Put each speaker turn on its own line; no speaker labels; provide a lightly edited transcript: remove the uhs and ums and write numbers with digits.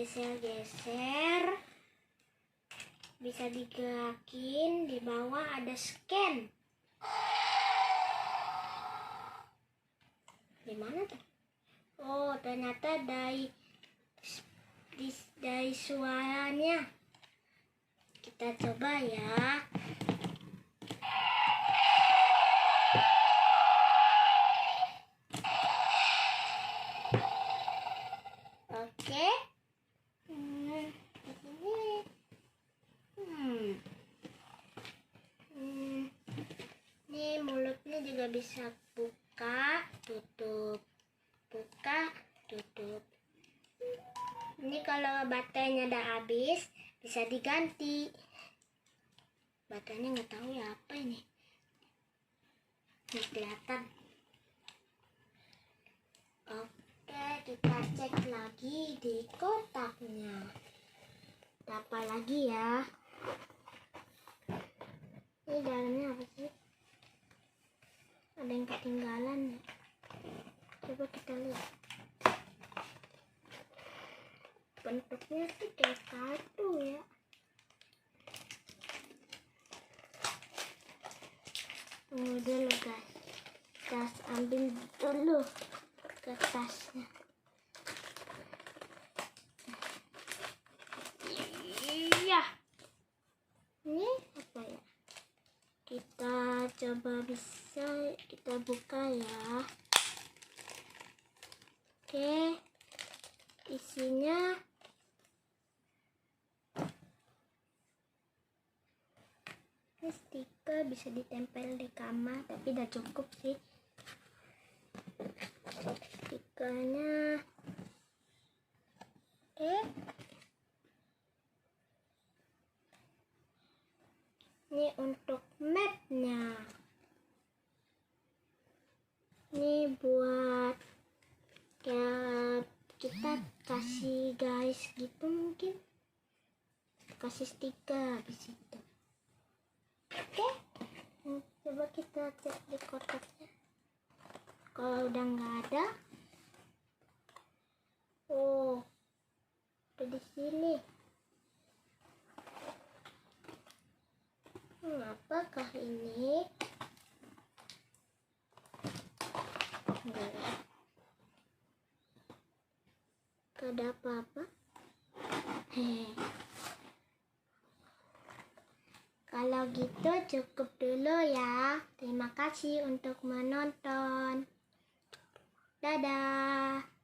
digeser-geser, bisa digerakin. Di bawah ada scan. Di mana tuh? Oh, ternyata dari suaranya. Kita coba ya. Oke. Ini mulutnya juga bisa buka, tutup. Buka, tutup. Ini kalau baterainya udah habis, bisa diganti. Baterainya nggak tahu ya apa ini. Nggak kelihatan. Oke, kita cek lagi di kotaknya. Ada apa lagi ya? Ini dalamnya apa sih? Ada yang ketinggalan ya? Coba kita lihat. Bentuknya sih kayak kartu ya. Tunggu dulu guys. Kita ambil dulu kertasnya. Iya. Ini apa ya? Kita coba bisa kita buka ya. Oke. Isinya ini stiker, bisa ditempel di kamar, tapi udah cukup sih stikernya. Oke. Ini untuk mapnya. Ini buat kayak kita kasih guys gitu, mungkin kasih stiker di situ. Oke. Coba kita cek di kotaknya. Kalau udah nggak ada, oh, ada di sini. Apakah ini? Enggak ya. Gak ada apa-apa. Kalau gitu cukup dulu ya. Terima kasih untuk menonton. Dadah.